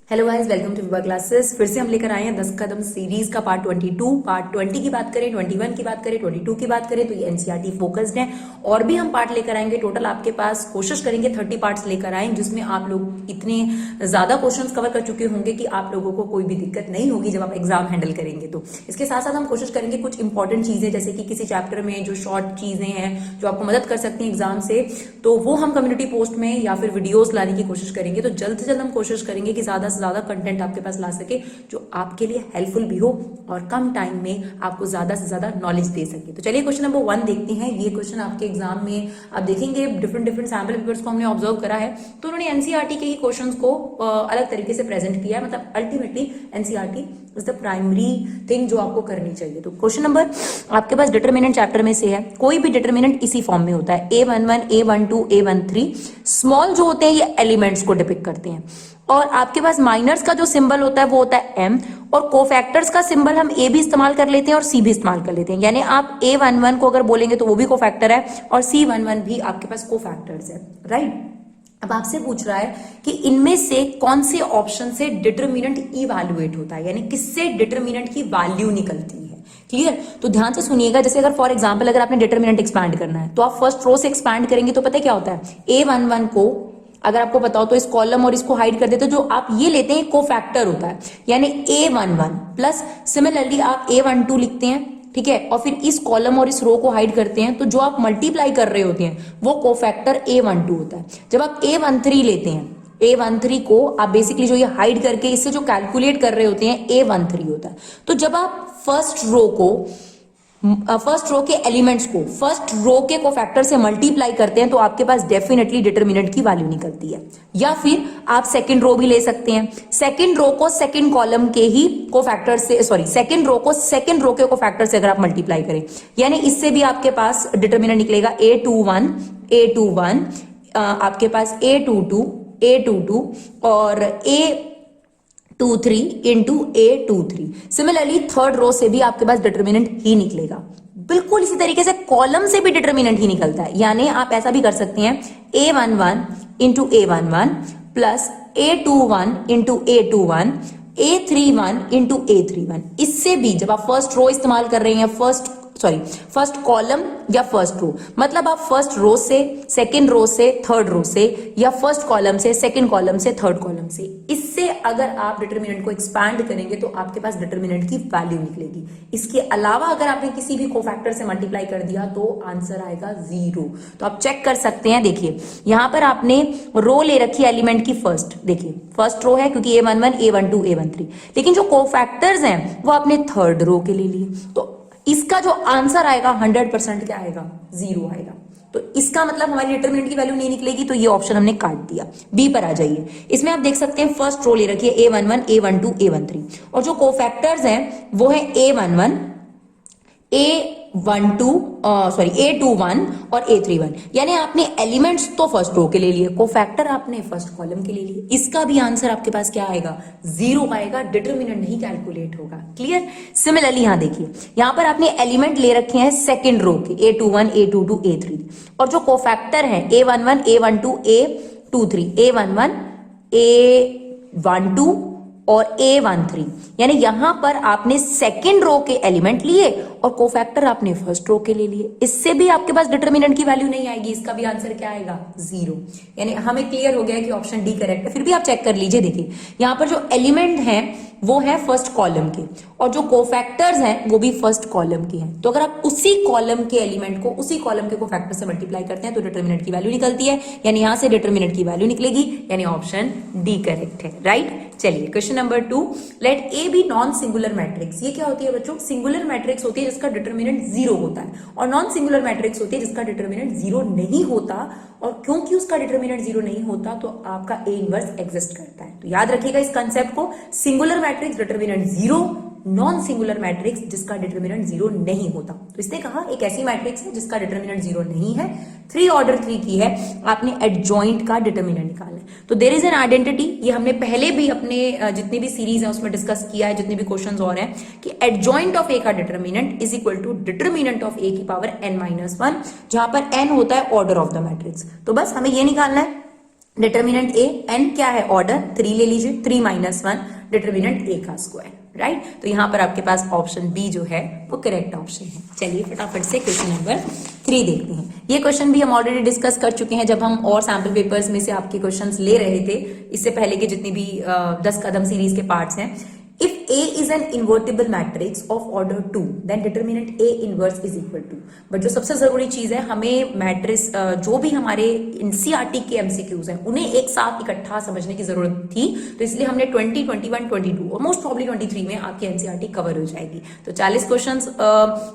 Hello guys, welcome to Vibha classes. फिर से हम लेकर आए हैं 10 कदम सीरीज का पार्ट 22। पार्ट 20 की बात करें, 21 की बात करें, 22 की बात करें तो ये एनसीईआरटी फोकस्ड है। और भी हम पार्ट लेकर आएंगे। टोटल आपके पास कोशिश करेंगे 30 पार्ट्स लेकर आए, जिसमें आप लोग इतने ज्यादा क्वेश्चंस कवर कर चुके होंगे कि आप लोगों को कोई भी दिक्कत नहीं होगी जब आप एग्जाम हैंडल करेंगे। तो इसके साथ साथ हम कोशिश करेंगे कुछ इंपॉर्टेंट चीजें, जैसे कि किसी चैप्टर में जो शॉर्ट चीजें हैं जो आपको मदद कर सकती हैं एग्जाम से, तो वो हम कम्युनिटी पोस्ट में या फिर वीडियोस लाने की कोशिश करेंगे। तो जल्द से जल्द हम कोशिश करेंगे कि ज्यादा से ज्यादा कंटेंट आपके पास ला सके जो आपके लिए हेल्पफुल भी हो और कम टाइम में आपको ज्यादा से ज्यादा नॉलेज दे सके। तो चलिए क्वेश्चन नंबर 1 देखते हैं। ये क्वेश्चन आपके एग्जाम में आप देखेंगे, डिफरेंट सैंपल पेपर्स को हमने ऑब्जर्व करा है, तो उन्होंने एनसीईआरटी के ही क्वेश्चंस को अलग तरीके से प्रेजेंट किया है। मतलब ultimately NCERT is the primary thing जो आपको करनी चाहिए। तो क्वेश्चन नंबर आपके पास डिटरमिनेंट चैप्टर में से है। कोई भी डिटरमिनेंट इसी फॉर्म में होता है, A11, A12, A13। स्मॉल जो होते हैं ये एलिमेंट्स को डिपिक्ट करते हैं, और आपके पास माइनर्स का जो सिंबल होता है वो होता है M, और कोफैक्टर्स का सिंबल हम A भी इस्तेमाल कर लेते हैं और C भी इस्तेमाल कर लेते हैं। यानी आप A11 को अगर बोलेंगे तो वो भी कोफैक्टर है और C11 भी आपके पास कोफैक्टर्स है, राइट। अब आपसे पूछ रहा है कि इनमें से कौन से ऑप्शन से डिटरमिनेंट इवैल्यूएट होता है, यानी किससे डिटरमिनेंट की वैल्यू निकलती है। क्लियर? तो ध्यान से सुनिएगा। जैसे अगर फॉर एग्जांपल अगर आपने डिटरमिनेंट एक्सपैंड करना है तो आप फर्स्ट रो से एक्सपैंड करेंगे तो पता है क्या होता है, A11 को अगर आपको बताओ तो इस कॉलम और इसको हाइड कर देते, तो जो आप ये लेते हैं कोफैक्टर होता है, यानी A11 प्लस सिमिलरली आप A12 लिखते हैं, ठीक है, और फिर इस कॉलम और इस रो को हाइड करते हैं, तो जो आप मल्टीप्लाई कर रहे होते हैं वो कोफैक्टर A12 होता है। जब आप A13 लेते हैं, A13 को आप बेसिकली जो ये हाइड करके इससे जो कैलकुलेट कर रहे होते हैं A13 होता है। तो जब आप फर्स्ट रो के एलिमेंट्स को फर्स्ट रो के कोफैक्टर से मल्टीप्लाई करते हैं तो आपके पास डेफिनेटली डिटरमिनेंट की वैल्यू निकलती है। या फिर आप सेकंड रो भी ले सकते हैं, सेकंड रो को सेकंड कॉलम के ही कोफैक्टर से, सॉरी सेकंड रो को सेकंड रो के कोफैक्टर से अगर आप मल्टीप्लाई करें, यानी इससे भी आपके पास डिटरमिनेंट निकलेगा A21 आपके पास A22 और A23 into A23। Similarly third row से भी आपके पास डिटरमिनेंट ही निकलेगा। बिल्कुल इसी तरीके से कॉलम से भी डिटरमिनेंट ही निकलता है, यानी आप ऐसा भी कर सकते हैं A11 into A11 plus A21 into A21, A31 into A31। इससे भी जब आप फर्स्ट रो इस्तेमाल कर रहे हैं, फर्स्ट कॉलम या फर्स्ट रो, मतलब आप फर्स्ट रो से सेकंड रो से थर्ड रो से, या फर्स्ट कॉलम से सेकंड कॉलम से थर्ड कॉलम से, इससे अगर आप डिटरमिनेंट को एक्सपैंड करेंगे तो आपके पास डिटरमिनेंट की वैल्यू निकलेगी। इसके अलावा अगर आपने किसी भी कोफैक्टर से मल्टीप्लाई कर दिया तो आंसर आएगा 0। तो आप चेक कर सकते हैं। देखिए यहां पर आपने रो ले रखी है एलिमेंट की फर्स्ट, देखिए फर्स्ट रो है क्योंकि A11, A12, A13, लेकिन जो कोफैक्टर्स हैं वो आपने थर्ड रो के ले लिए, तो इसका जो आंसर आएगा 100% क्या आएगा, 0 आएगा। तो इसका मतलब हमारी डिटरमिनेंट की वैल्यू नहीं निकलेगी, तो ये ऑप्शन हमने काट दिया। बी पर आ जाइए। इसमें आप देख सकते हैं फर्स्ट रो ले रखी है A11, A12, A13, और जो कोफैक्टर्स हैं वो है A11, A21 और A31। यानी आपने एलिमेंट्स तो फर्स्ट रो के ले लिए, कोफैक्टर आपने फर्स्ट कॉलम के ले लिए। इसका भी आंसर आपके पास क्या आएगा, 0 आएगा, डिटरमिनेंट नहीं कैलकुलेट होगा। क्लियर? सिमिलरली यहां देखिए, यहां पर आपने एलिमेंट ले रखे हैं सेकंड रो के A21, A22, A3, और जो कोफैक्टर है A11, A12, A23, A11, A12 और A13, यानी यहां पर आपने सेकंड रो के एलिमेंट लिए और कोफैक्टर आपने फर्स्ट रो के ले लिए। इससे भी आपके पास डिटरमिनेंट की वैल्यू नहीं आएगी, इसका भी आंसर क्या आएगा, 0। यानी हमें क्लियर हो गया कि ऑप्शन डी करेक्ट है। फिर भी आप चेक कर लीजिए, देखिए यहां पर जो एलिमेंट हैं वो है फर्स्ट कॉलम के, और जो कोफैक्टर्स हैं वो भी फर्स्ट कॉलम के हैं। तो अगर आप उसी कॉलम के एलिमेंट को उसी कॉलम के कोफैक्टर से मल्टीप्लाई करते हैं तो डिटरमिनेंट की वैल्यू निकलती है, यानी यहां से डिटरमिनेंट की वैल्यू निकलेगी, यानी ऑप्शन डी करेक्ट है, राइट। चलिए question number 2, let A be non singular matrix. ये क्या होती है बच्चों, सिंगुलर मैट्रिक्स होती है जिसका डिटरमिनेंट 0 होता है, और नॉन सिंगुलर मैट्रिक्स होती है जिसका डिटरमिनेंट 0 नहीं होता। और क्योंकि उसका डिटरमिनेंट 0 नहीं होता तो आपका ए इनवर्स एग्जिस्ट करता है। तो याद रखिएगा इस कंसेप्ट को, singular matrix determinant 0, non singular matrix जिसका डिटर्मिनेंट 0 नहीं होता। तो इसने कहा एक ऐसी मैट्रिक्स है जिसका डिटर्मिनेंट 0 नहीं है, 3 ऑर्डर 3 की है, आपने एडजॉइंट का डिटर्मिनेंट निकालना है। तो देयर इज एन आइडेंटिटी, ये हमने पहले भी अपने जितनी भी सीरीज है उसमें डिस्कस किया है, जितने भी क्वेश्चंस और हैं, कि एडजॉइंट ऑफ ए का determinant is equal to determinant of A की पावर n-1, जहां पर n होता है ऑर्डर ऑफ द मैट्रिक्स। तो बस हमें ये निकालना है डिटर्मिनेंट ए, n क्या है ऑर्डर, 3 ले लीजिए, 3-1 डिटर्मिनेंट ए का स्क्वायर, राइट। तो यहां पर आपके पास ऑप्शन बी जो है वो करेक्ट ऑप्शन है। चलिए फटाफट से क्वेश्चन नंबर 3 देखते हैं। ये क्वेश्चन भी हम ऑलरेडी डिस्कस कर चुके हैं जब हम और सैम्पल पेपर्स में से आपके क्वेश्चंस ले रहे थे, इससे पहले के जितनी भी 10 कदम सीरीज के पार्ट्स हैं। If A is an invertible matrix of order 2, then determinant A inverse is equal to। But जो सबसे जरूरी चीज है, हमें मैट्रिक्स जो भी हमारे एनसीईआरटी के एमसीक्यूज हैं उन्हें एक साथ इकट्ठा समझने की जरूरत थी, तो इसलिए हमने 20, 21, 22 और मोस्ट प्रॉब्ली 23 में आपकी एनसीईआरटी कवर हो जाएगी। तो 40 क्वेश्चन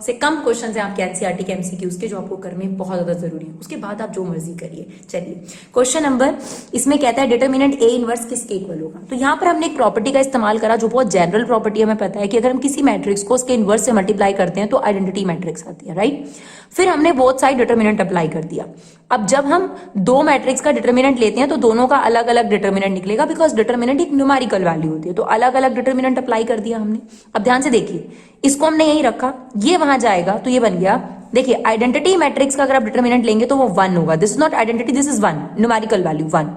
से कम क्वेश्चन है आपके एनसीईआरटी के एमसीक्यूज के, जो आपको करने बहुत ज्यादा जरूरी है। उसके बाद आप जो मर्जी करिए। चलिए क्वेश्चन नंबर, इसमें कहता है डिटर्मिनेंट ए इनवर्स किसके इक्वल होगा। तो यहाँ पर हमने एक प्रॉपर्टी का इस्तेमाल करा जो बहुत जनरल प्रॉपर्टी हमें पता है कि अगर हम किसी मैट्रिक्स को उसके इनवर्स से मल्टीप्लाई करते हैं तो आइडेंटिटी मैट्रिक्स आती है, राइट। फिर हमने बोथ साइड डिटर्मिनेंट अप्लाई कर दिया। अब जब हम दो मैट्रिक्स का डिटर्मिनेंट लेते हैं तो दोनों का अलग अलग डिटर्मिनेंट निकलेगा, बिकॉज डिटर्मिनेंट एक न्यूमेरिकल वैल्यू होती है। तो अलग अलग डिटर्मिनेंट अप्लाई कर दिया हमने। अब ध्यान से देखिए, इसको हमने यही रखा, ये वहां जाएगा तो ये बन गया। देखिए आइडेंटिटी मैट्रिक्स का अगर आप डिटर्मिनेंट लेंगे तो वो 1 होगा। This is not identity, this is 1, numerical value 1।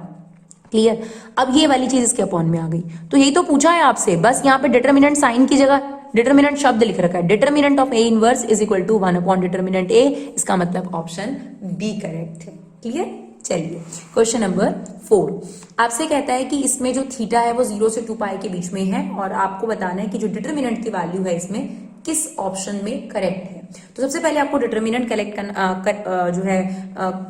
Clear. अब ये वाली चीज इसके अपॉन में आ गई। तो यही तो पूछा है आपसे, बस यहाँ पे डिटर्मिनेंट साइन की जगह डिटर्मिनेंट शब्द लिख रखा है। Determinant of A inverse is equal to 1 upon determinant A. इसका मतलब ऑप्शन बी करेक्ट है। क्लियर। चलिए क्वेश्चन नंबर 4 आपसे कहता है कि इसमें जो थीटा है वो 0 से 2 पाई के बीच में है, और आपको बताना है कि जो डिटर्मिनेंट की वैल्यू है इसमें किस ऑप्शन में करेक्ट है। तो सबसे पहले आपको डिटर्मिनेंट कलेक्ट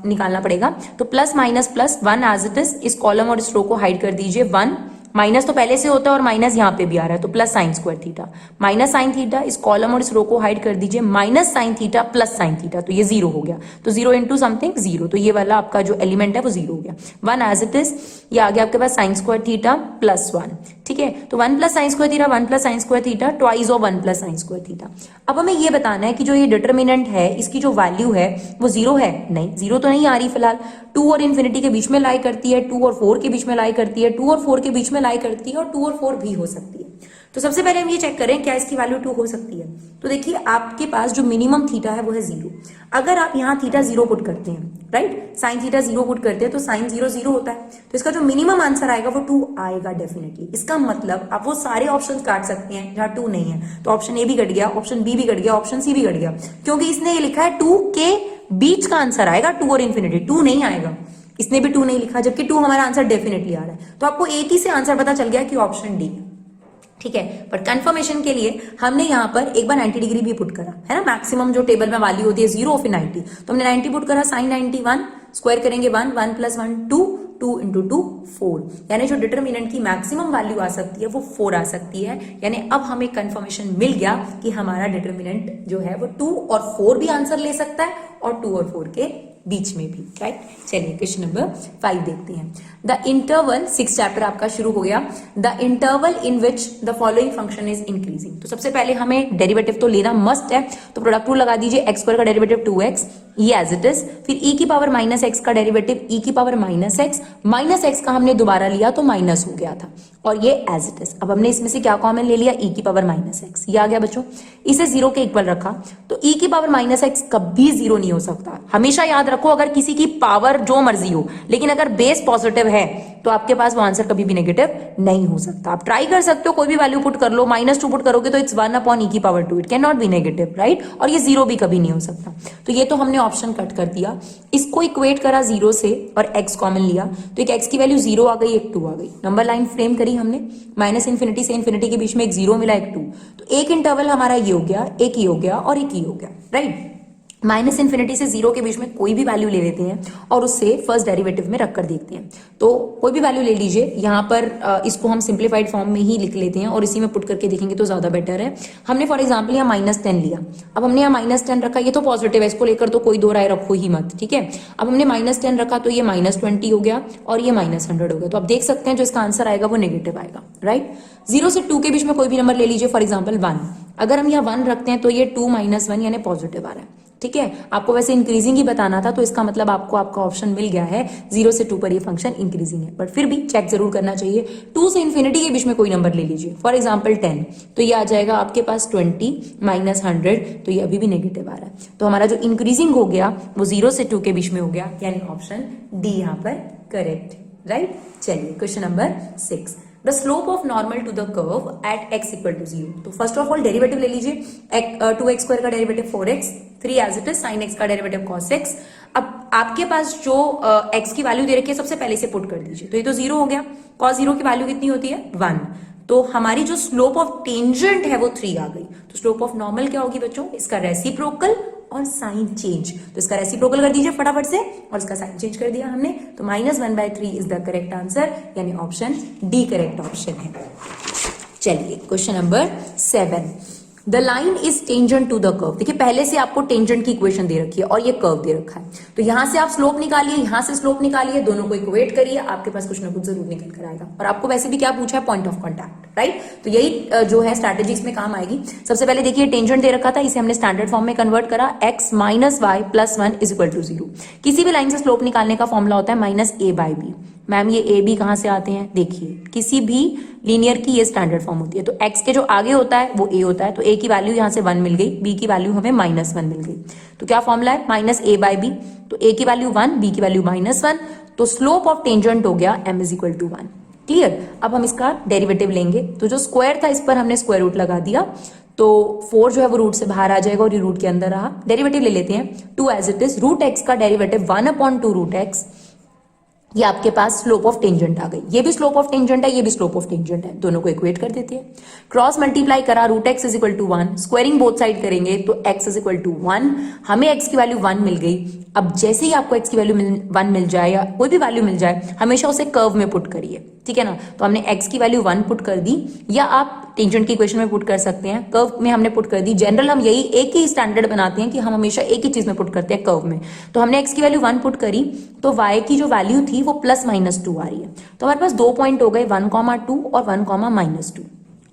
निकालना पड़ेगा। तो plus minus plus 1 as it is, इस कॉलम और इस रो को हाइड कर दीजिए। 1 माइनस तो पहले से होता है और माइनस यहाँ पे भी आ रहा है, तो plus sine square theta minus sine theta, इस कॉलम और इस रो को हाइड कर दीजिए। Minus sine theta plus sine theta, तो ये 0 हो गया। तो 0 इंटू समथिंग 0, तो ये वाला आपका जो एलिमेंट है वो 0 हो गया। 1 एज इट इज, ये आ गया आपके पास साइन स्क्वायर थीटा प्लस 1। ठीक है, तो 1 plus sine square theta, 1 plus sine square theta, twice of 1 plus sine square theta. अब हमें ये बताना है कि जो ये डिटर्मिनेंट है इसकी जो वैल्यू है वो 0 है। नहीं, 0 तो नहीं आ रही फिलहाल। 2 और इन्फिनिटी के बीच में लाई करती है, 2 और 4 के बीच में लाई करती है, 2 और 4 के बीच में लाई करती है, और 2 और 4 भी हो सकती है। तो सबसे पहले हम ये चेक करें क्या इसकी वैल्यू 2 हो सकती है। तो देखिए आपके पास जो मिनिमम थीटा है वो है 0। अगर आप यहाँ थीटा 0 पुट करते हैं, राइट, साइन थीटा 0 पुट करते हैं तो साइन 0 0 होता है, तो इसका जो मिनिमम आंसर आएगा वो 2 आएगा डेफिनेटली। इसका मतलब आप वो सारे ऑप्शन काट सकते हैं जहां 2 नहीं है। तो ऑप्शन ए भी कट गया, ऑप्शन बी भी कट गया, ऑप्शन सी भी कट गया, क्योंकि इसने ये लिखा है 2 के बीच का आंसर आएगा 2 और इन्फिनिटी, 2 नहीं आएगा। इसने भी 2 नहीं लिखा, जबकि 2 हमारा आंसर डेफिनेटली आ रहा है। तो आपको एक ही से आंसर पता चल गया कि ऑप्शन डी। ठीक है, पर कंफर्मेशन के लिए हमने यहाँ पर एक बार 90 डिग्री भी पुट करा है ना। मैक्सिमम जो टेबल में वैल्यू होती है 0 फिर 90, तो हमने 90 पुट करा। साइन 91 स्क्वायर करेंगे 1, 1 प्लस 1 2, 2 इंटू 2 4, यानी जो डिटर्मिनेंट की मैक्सिमम वैल्यू आ सकती है वो 4 आ सकती है। यानी अब हमें कंफर्मेशन मिल गया कि हमारा डिटर्मिनेंट जो है वो 2 और 4 भी आंसर ले सकता है, और 2 और 4 के बीच में भी, राइट। चलिए क्वेश्चन नंबर 5 देखते हैं। द इंटरवल, 6 चैप्टर आपका शुरू हो गया। The interval in which the following function is increasing. तो सबसे पहले हमें डेरिवेटिव तो लेना मस्ट है, तो प्रोडक्ट रूल लगा दीजिए। एक्स स्क्वायर का डेरिवेटिव 2x, ये एज इट इज। फिर e की पावर माइनस एक्स का डेरिवेटिव e की पावर माइनस एक्स का हमने दोबारा लिया तो माइनस हो गया था, और ये एज इट इज। अब हमने इसमें से क्या कॉमन ले लिया, e की पावर माइनस एक्स, ये आ गया बच्चों। इसे 0 के इक्वल रखा, तो e की पावर माइनस एक्स कभी 0 नहीं हो सकता। हमेशा याद रखो, अगर किसी की पावर जो मर्जी हो, लेकिन अगर बेस पॉजिटिव है तो आपके पास वो आंसर कभी भी नेगेटिव नहीं हो सकता। आप ट्राई कर सकते हो, कोई भी वैल्यू पुट कर लो, -2 पुट करोगे तो इट्स 1 अपॉन e की power 2, it can not be negative, right. और ये 0 भी कभी नहीं हो सकता। तो ये तो हमने ऑप्शन कट कर दिया, इसको इक्वेट करा 0 से और x कॉमन लिया, तो एक x की वैल्यू 0 आ गई, एक 2 आ गई। नंबर लाइन फ्रेम करी हमने, माइनस इन्फिनिटी से इन्फिनिटी के बीच में एक 0 मिला, एक 2, तो एक इंटरवल हमारा ये हो गया, एक ही हो गया और एक ही हो गया, राइट। माइनस इन्फिनिटी से जीरो के बीच में कोई भी वैल्यू ले लेते हैं और उससे फर्स्ट डेरिवेटिव में रख कर देखते हैं। तो कोई भी वैल्यू ले लीजिए, यहाँ पर इसको हम सिंप्लीफाइड फॉर्म में ही लिख लेते हैं और इसी में पुट करके देखेंगे तो ज्यादा बेटर है। हमने फॉर एग्जाम्पल यहाँ -10 लिया, अब हमने यहाँ -10 रखा, ये तो पॉजिटिव है, इसको लेकर तो कोई दो राय रखो ही मत, ठीक है। अब हमने -10 रखा तो ये -20 हो गया और ये -100 हो गया। तो आप देख सकते हैं जो इसका आंसर आएगा वो नेगेटिव आएगा, राइट। 0 से 2 के बीच में कोई भी नंबर ले लीजिए, फॉर एग्जाम्पल 1, अगर हम यहाँ 1 रखते हैं तो ये 2 - 1 यानी पॉजिटिव आ रहा है, ठीक है। आपको वैसे इंक्रीजिंग ही बताना था तो इसका मतलब आपको आपका ऑप्शन मिल गया है 0 से 2 पर ये फंक्शन इंक्रीजिंग है, बट फिर भी चेक जरूर करना चाहिए। 2 से इन्फिनिटी के बीच में कोई नंबर ले लीजिए, फॉर एग्जांपल 10, तो ये आ जाएगा आपके पास 20 - 100, तो ये अभी भी नेगेटिव आ रहा है। तो हमारा जो इंक्रीजिंग हो गया वो 0 से 2 के बीच में हो गया, यानी ऑप्शन डी यहाँ पर करेक्ट, राइट। चलिए question number 6, the slope of normal to the curve at x equal to 0। तो फर्स्ट ऑफ ऑल डेरिवेटिव ले लीजिए, 2x² का derivative 4x, 3 as it is, sin x का डेरिवेटिव cos x। अब आपके पास जो x की वैल्यू दे रखी है सबसे पहले से पुट कर दीजिए, तो ये तो 0 हो गया, cos 0 की वैल्यू कितनी होती है 1, तो हमारी जो स्लोप ऑफ टेंजेंट है वो 3 आ गई। तो स्लोप ऑफ नॉर्मल क्या होगी बच्चों, इसका रेसिप्रोकल और साइन चेंज, तो इसका रेसिप्रोकल कर दीजिए फटाफट से और इसका साइन चेंज कर दिया हमने, तो -1/3 इज द करेक्ट आंसर, यानी ऑप्शन डी करेक्ट ऑप्शन है। चलिए question number 7, the line is tangent to the curve. देखिए पहले से आपको टेंजेंट की इक्वेशन दे रखी है और ये कर्व दे रखा है, तो यहां से आप स्लोप निकालिए, यहां से स्लोप निकालिए, दोनों को इक्वेट करिए, आपके पास कुछ ना कुछ जरूर निकल कर आएगा। और आपको वैसे भी क्या पूछा है, पॉइंट ऑफ कॉन्टैक्ट, राइट। तो यही जो है स्ट्रैटेजी इसमें काम आएगी। सबसे पहले देखिए टेंजेंट दे रखा था, इसे हमने स्टैंडर्ड फॉर्म में कन्वर्ट करा, x - y + 1 = 0। किसी भी लाइन से स्लोप निकालने का फॉर्मूला होता है -a/b। मैम ये a b कहां से आते हैं, देखिए किसी भी लीनियर की ये स्टैंडर्ड फॉर्म होती है, तो x के जो आगे होता है वो a होता है, तो a की वैल्यू यहां से 1 मिल गई, b की वैल्यू हमें -1 मिल गई। तो क्या फॉर्मूला है, -a/b, तो a की वैल्यू 1, b की वैल्यू -1, तो स्लोप ऑफ टेंजेंट हो गया m = 1। क्लियर। अब हम इसका डेरिवेटिव लेंगे, तो जो स्क्वायर था इस पर हमने स्क्वायर रूट लगा दिया, तो 4 जो है वो रूट से बाहर आ जाएगा और ये रूट के अंदर रहा। डेरिवेटिव ले लेते हैं, 2 एज इट इज, √x का डेरिवेटिव 1/2 √x, ये आपके पास स्लोप ऑफ टेंजेंट आ गई, ये भी स्लोप ऑफ टेंजेंट है, ये भी स्लोप ऑफ टेंजेंट है, दोनों को इक्वेट कर देते हैं। क्रॉस मल्टीप्लाई करा, √x = 1, स्क्वायरिंग बोथ साइड करेंगे तो x = 1, हमें x की वैल्यू 1 मिल गई। अब जैसे ही आपको x की वैल्यू 1 मिल जाए या कोई भी वैल्यू मिल जाए, हमेशा उसे कर्व में पुट करिए, ठीक है ना। तो हमने x की वैल्यू 1 पुट कर दी, या आप टेंजेंट की इक्वेशन में पुट कर सकते हैं, कर्व में हमने पुट कर दी। जनरल हम यही एक ही स्टैंडर्ड बनाते हैं कि हम हमेशा एक ही चीज में पुट करते हैं, कर्व में। तो हमने x की वैल्यू 1 पुट करी, तो y की जो वैल्यू थी वो +-2 आ रही है, तो हमारे पास 2 पॉइंट हो गए, 1,2 और 1,-2।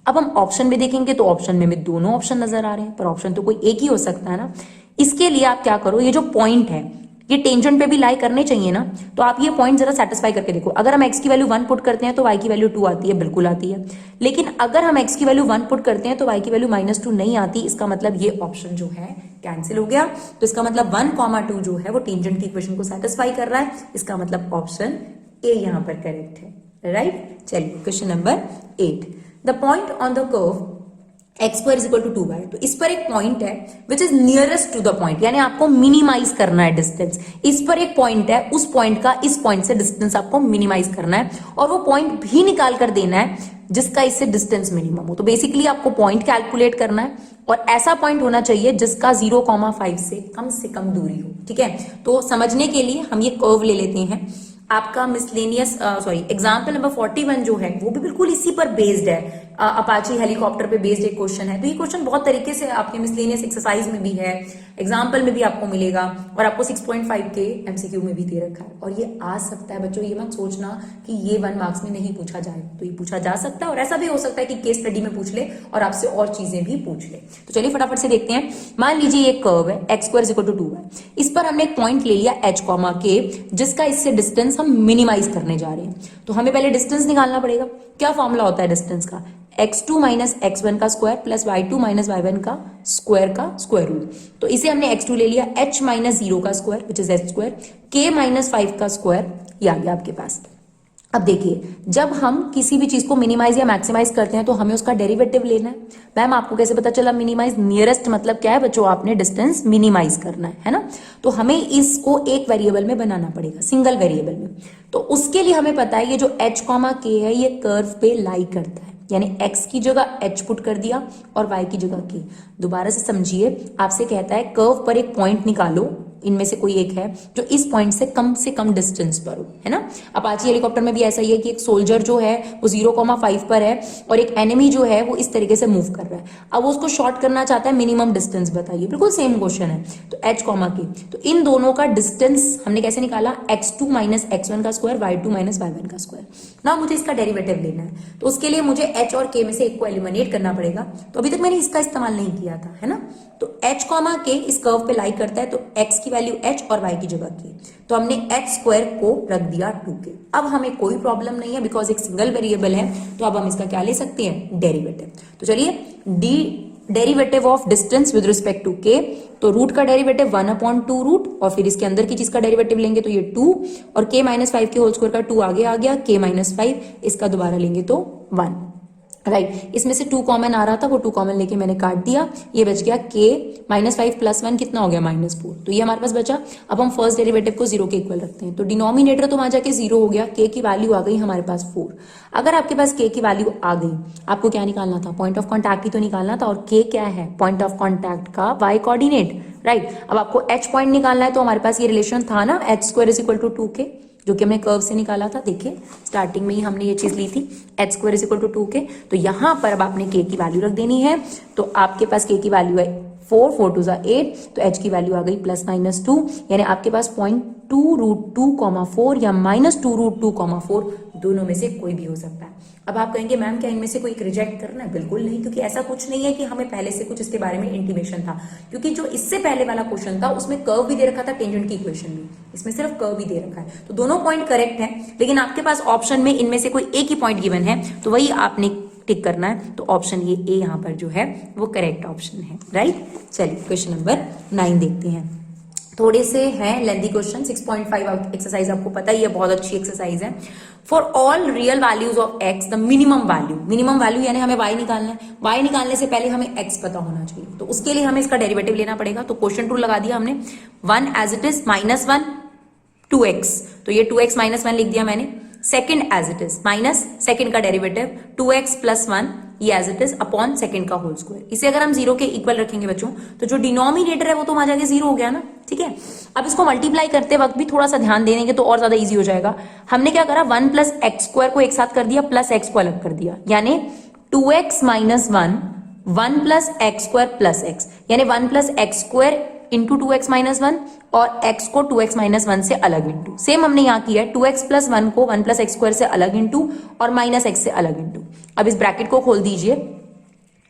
अब हम ऑप्शन में देखेंगे तो ऑप्शन में हमें दोनों ऑप्शन नजर आ रहे हैं, पर ऑप्शन तो कोई एक ही हो सकता है ना। इसके लिए आप क्या करो, ये जो पॉइंट है ये टेंजेंट पे भी लाई करने चाहिए ना, तो आप ये पॉइंट जरा सेटिस्फाई करके देखो। अगर हम x की वैल्यू 1 पुट करते हैं तो y की वैल्यू 2 आती है, बिल्कुल आती है। लेकिन अगर हम x की वैल्यू 1 पुट करते हैं तो y की वैल्यू -2 नहीं आती, इसका मतलब ये ऑप्शन जो है कैंसिल हो गया। तो इसका मतलब 1,2 जो है वो टेंजेंट की इक्वेशन को सेटिस्फाई कर रहा है, इसका मतलब ऑप्शन ए यहां पर करेक्ट है, राइट। चलिए question number 8, the point on the curve x² = 2y। तो इस पर एक पॉइंट है which is nearest to the point, यानी आपको मिनिमाइज करना है डिस्टेंस। इस पर एक पॉइंट है, उस पॉइंट का इस पॉइंट से डिस्टेंस आपको मिनिमाइज करना है, और वो पॉइंट भी निकाल कर देना है जिसका इससे डिस्टेंस मिनिमम हो। तो बेसिकली आपको पॉइंट कैलकुलेट करना है, और ऐसा पॉइंट होना चाहिए जिसका 0,5 से कम दूरी हो, ठीक है। तो समझने के लिए हम ये कर्व ले लेते हैं। आपका मिसलेनियस एग्जाम्पल नंबर 41 जो है वो भी बिल्कुल इसी पर बेस्ड है, अपाची हेलीकॉप्टर पे बेस्ड एक क्वेश्चन है। तो ये क्वेश्चन बहुत तरीके से आपके मिसलेनियस एक्सरसाइज में भी है, एग्जाम्पल में भी आपको मिलेगा, और आपको 6.5 के MCQ में भी दे रखा है। और ये आ सकता है बच्चों, ये मत सोचना कि ये 1 मार्क्स में नहीं पूछा जाए, तो ये पूछा जा सकता है, और ऐसा भी हो सकता है कि केस स्टडी में पूछ ले और आपसे और चीजें भी पूछ ले। तो चलिए फटाफट से देखते हैं। मान लीजिए एक कर्व है, x² = 2y, इस पर हमने एक पॉइंट ले लिया h, k, जिसका इससे डिस्टेंस हम मिनिमाइज करने जा रहे हैं। तो हमें पहले डिस्टेंस निकालना पड़ेगा। क्या फॉर्मूला होता है डिस्टेंस का, x2 - x1 का स्क्वायर प्लस y2 - y1 का स्क्वायर रूट। तो इसे हमने x2 ले लिया, h - 0 का square which is h², k - 5 का स्क्वायर, ये आ गया आपके पास। अब देखिए, जब हम किसी भी चीज को मिनिमाइज या मैक्सिमाइज करते हैं तो हमें उसका डेरिवेटिव लेना है। मैम आपको कैसे पता चला मिनिमाइज? नियरेस्ट मतलब क्या है बच्चों, आपने डिस्टेंस मिनिमाइज करना है ना। तो हमें इसको एक वेरिएबल में बनाना पड़ेगा, सिंगल वेरिएबल में। तो उसके लिए हमें पता है ये जो h, k है ये कर्व पे लाई करता है। यानी x की जगह h पुट कर दिया और y की जगह k। दोबारा से समझिए, आपसे कहता है कर्व पर एक पॉइंट निकालो, इनमें से कोई एक है जो इस पॉइंट से कम डिस्टेंस पर हो, है ना। अपाची हेलीकॉप्टर में भी ऐसा ही है कि एक सोल्जर जो है वो 0,5 पर है और एक एनिमी जो है वो इस तरीके से मूव कर रहा है। अब वो उसको शॉर्ट करना चाहता है, मिनिमम डिस्टेंस बताइए। बिल्कुल सेम क्वेश्चन है। तो h, k, तो इन दोनों का डिस्टेंस हमने कैसे निकाला, x2 माइनस x1 का स्क्वायर, y2 माइनस y1 का स्क्वायर। ना मुझे इसका डेरिवेटिव लेना है, तो उसके लिए मुझे h और k में से एक को एलिमिनेट करना पड़ेगा। तो अभी तक मैंने इसका इस्तेमाल नहीं किया था, है ना। तो h, k इस कर्व पे लाई करता है, तो x की वैल्यू h और y की जगह k, तो हमने h स्क्वायर को रख दिया 2k। अब हमें कोई प्रॉब्लम नहीं है बिकॉज एक सिंगल वेरिएबल है, तो अब हम इसका क्या ले सकते हैं, डेरिवेटिव। तो चलिए derivative of distance with respect to k, तो रूट का डेरिवेटिव 1/2 रूट और फिर इसके अंदर की चीज का डेरिवेटिव लेंगे तो ये 2 और k माइनस 5 के होल स्क्वायर का 2 आगे आ गया, k माइनस 5 इसका दोबारा लेंगे तो 1, राइट। इसमें से 2 कॉमन आ रहा था, वो 2 कॉमन लेके मैंने काट दिया, ये बच गया k माइनस 5 प्लस 1 कितना हो गया, -4। तो ये हमारे पास बचा। अब हम फर्स्ट डेरिवेटिव को 0 के इक्वल रखते हैं, तो डिनोमिनेटर तो आ जाके 0 हो गया, k की वैल्यू आ गई हमारे पास 4। अगर आपके पास k की वैल्यू आ गई, आपको क्या निकालना था, पॉइंट ऑफ कॉन्टैक्ट ही तो निकालना था, और k क्या है, पॉइंट ऑफ कॉन्टैक्ट का y कोऑर्डिनेट, राइट। अब आपको h पॉइंट निकालना है, तो हमारे पास ये रिलेशन था ना, h square is equal to 2k, जो कि हमने कर्व से निकाला था। देखिए स्टार्टिंग में ही हमने ये चीज ली थी, h square is equal to 2k। तो यहां पर अब आपने k की वैल्यू रख देनी है, तो आपके पास k की वैल्यू है 4, 4 2 8, तो h की वैल्यू आ गई +-2, यानी आपके पास 0.2√2,4 या -2√2,4 दोनों में से कोई भी हो सकता है। अब आप कहेंगे मैम क्या इनमें से कोई रिजेक्ट करना है, बिल्कुल नहीं, क्योंकि ऐसा कुछ नहीं है कि हमें पहले से कुछ इसके बारे में इंटीमेशन था, क्योंकि जो इससे पहले वाला क्वेश्चन था उसमें कर्व भी दे रखा था, टेंजेंट की इक्वेशन भी, इसमें सिर्फ कर्व भी दे रखा है। तो दोनों पॉइंट करेक्ट है, लेकिन आपके पास ऑप्शन में इनमें से कोई एक ही पॉइंट गिवन है, तो वही आपने टिक करना है। तो ऑप्शन ये ए यहाँ पर जो है वो करेक्ट ऑप्शन है, राइट। चलिए क्वेश्चन नंबर 9 देखते हैं। थोड़े से हैं लेंथी क्वेश्चन, 6.5 एक्सरसाइज आपको पता ही है, बहुत अच्छी एक्सरसाइज है। For all real values of x the minimum value यानी हमें y निकालना है, y निकालने से पहले हमें x पता होना चाहिए, तो उसके लिए हमें इसका डेरिवेटिव लेना पड़ेगा। तो क्वेश्चन रूल लगा दिया हमने, 1 एज इट इज -1 2x, तो ये 2x - 1 लिख दिया मैंने। Second as it is minus second का डेरिवेटिव 2x + 1, ये as it is upon second का होल स्क्वायर। इसे अगर हम 0 के इक्वल रखेंगे बच्चों, तो जो डिनोमिनेटर है वो तो आ जाएगा 0 हो गया ना, ठीक है। अब इसको मल्टीप्लाई करते वक्त भी थोड़ा सा ध्यान दे देंगे तो और ज्यादा इजी हो जाएगा। हमने क्या करा, 1 + x² को एक साथ कर दिया, प्लस x को अलग कर दिया, यानी 2x - 1 1 + x² + x, यानी 1 + x² इंटू 2x - 1 और x को 2x - 1 से अलग इंटू। सेम हमने यहाँ किया है, 2x + 1 को 1 + x² से अलग इंटू और -x से अलग इंटू। अब इस ब्रैकेट को खोल दीजिए,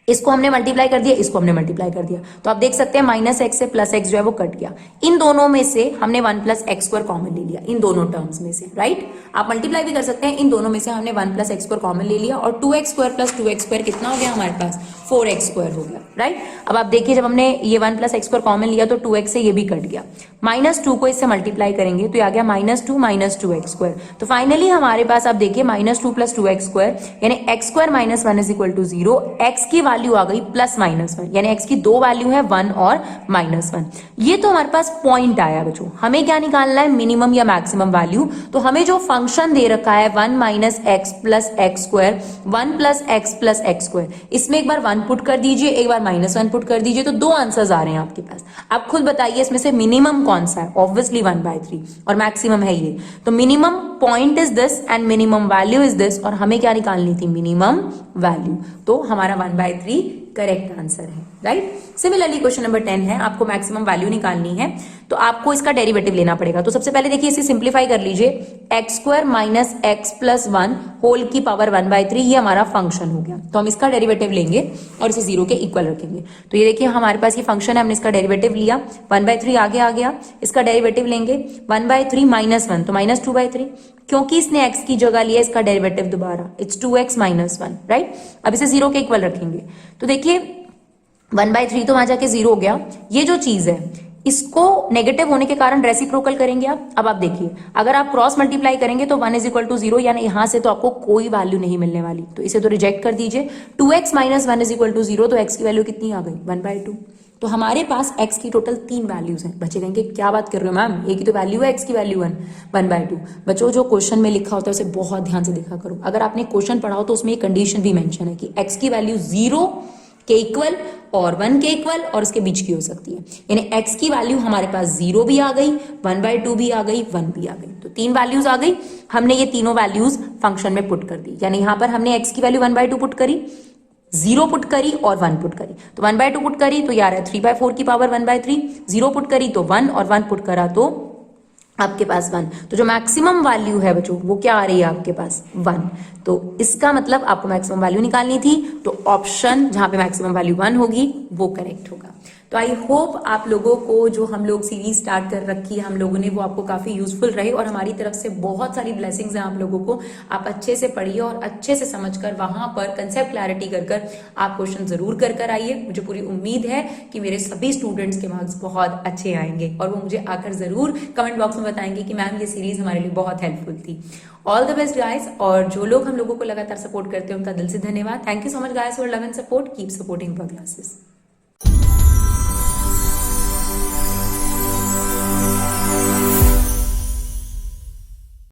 इसको हमने मल्टीप्लाई कर दिया, इसको हमने मल्टीप्लाई कर दिया, तो आप देख सकते हैं -x से +x जो है वो कट गया। इन दोनों में से हमने 1 + x² कॉमन ले लिया, इन दोनों टर्म्स में से, राइट। आप मल्टीप्लाई भी कर सकते हैं, इन दोनों में से हमने 1 + x² कॉमन ले लिया और 2x² + 2x² कितना हो गया हमारे पास, 4x² हो गया, राइट। अब आप देखिए जब हमने ये 1 + x² कॉमन लिया तो 2x से ये भी कट गया, -2 को इससे मल्टीप्लाई करेंगे तो ये आ गया -2 - 2x²। तो फाइनली हमारे पास आप देखिए -2 + 2x², यानी x² - 1 = 0, x की वैल्यू आ गई +-1, यानी x की दो वैल्यू है 1 और -1। ये तो हमारे पास पॉइंट आया बच्चों। हमें क्या निकालना है, मिनिमम या मैक्सिमम वैल्यू। तो हमें जो फंक्शन दे रखा है 1 - x + x², 1 + x + x², इसमें एक बार 1 पुट कर दीजिए, एक बार -1 पुट कर दीजिए, तो 2 आंसर्स आ रहे हैं आपके पास। आप खुद बताइए इसमें से मिनिमम कौन सा है, ऑब्वियसली 1/3 और मैक्सिमम है ये। तो minimum point is this and minimum value is this, और हमें क्या निकालनी थी, मिनिमम वैल्यू। तो हमारा 1/3 करेक्ट आंसर है, राइट। सिमिलरली क्वेश्चन नंबर 10 है, आपको मैक्सिमम वैल्यू निकालनी है, तो आपको इसका डेरिवेटिव लेना पड़ेगा। तो सबसे पहले देखिए इसे सिंप्लीफाई कर लीजिए, x² - x + 1 होल की पावर 1/3, ये हमारा फंक्शन हो गया। तो हम इसका डेरिवेटिव लेंगे और इसे 0 के इक्वल रखेंगे। तो ये देखिए हमारे पास ये फंक्शन है, हमने इसका डेरिवेटिव लिया, 1/3 आगे आ गया, इसका डेरिवेटिव लेंगे 1/3 - 1 तो -2/3, क्योंकि इसने x की जगह लिया इसका डेरिवेटिव दोबारा, इट्स 2x - 1, राइट। अब इसे 0 के इक्वल रखेंगे, तो देखिए 1/3 तो वहां जाके 0 हो गया। ये जो चीज है इसको नेगेटिव होने के कारण रेसिप्रोकल करेंगे आप। अब आप देखिए, अगर आप क्रॉस मल्टीप्लाई करेंगे तो 1 इज इक्वल टू 0, यानी यहां से तो आपको कोई वैल्यू नहीं मिलने वाली, तो इसे तो रिजेक्ट कर दीजिए। 2x minus 1 is equal to 0, तो x की वैल्यू कितनी आ गई 1/2। तो हमारे पास x की टोटल 3 वैल्यूज हैं। बच्चे कहेंगे क्या बात कर रहे हो मैम, एक ही तो वैल्यू है x की वैल्यू 1/2। बच्चों जो क्वेश्चन में लिखा होता है उसे बहुत ध्यान से देखा करो। अगर आपने क्वेश्चन पढ़ा हो तो उसमें एक कंडीशन भी मेंशन है कि x की वैल्यू 0 के इक्वल और 1 के इक्वल और इसके बीच की हो सकती है, यानी x की वैल्यू हमारे पास 0 भी आ गई, 1/2 भी आ गई, 1 भी आ गई, तो 3 वैल्यूज आ गई। हमने ये तीनों वैल्यूज फंक्शन में पुट कर दी, यानी यहां पर हमने x की वैल्यू 1/2 पुट करी, 0 पुट करी और 1 पुट करी, तो 1/2 पुट करी तो यार है 3/4 की पावर 1/3, 0 पुट करी तो 1 और 1 पुट करा तो आपके पास 1। तो जो मैक्सिमम वैल्यू है बच्चों वो क्या आ रही है आपके पास 1। तो इसका मतलब आपको मैक्सिमम वैल्यू निकालनी थी, तो ऑप्शन जहां पे मैक्सिमम वैल्यू 1 होगी वो करेक्ट होगा। तो आई होप आप लोगों को जो हम लोग सीरीज स्टार्ट कर रखी है हम लोगों ने वो आपको काफी यूजफुल रहे, और हमारी तरफ से बहुत सारी ब्लेसिंग्स हैं आप लोगों को। आप अच्छे से पढ़िए और अच्छे से समझकर वहां पर कंसेप्ट क्लैरिटी कर कर आप क्वेश्चन जरूर कर कर आइए। मुझे पूरी उम्मीद है कि मेरे सभी स्टूडेंट्स के मार्क्स बहुत अच्छे आएंगे और वो मुझे आकर जरूर कमेंट बॉक्स में बताएंगे कि मैम ये सीरीज हमारे लिए बहुत हेल्पफुल थी। ऑल द बेस्ट गाइस, और जो लोग हम लोगों को लगातार सपोर्ट करते हैं उनका दिल से धन्यवाद। Thank you so much guys for love and support. Keep supporting our classes.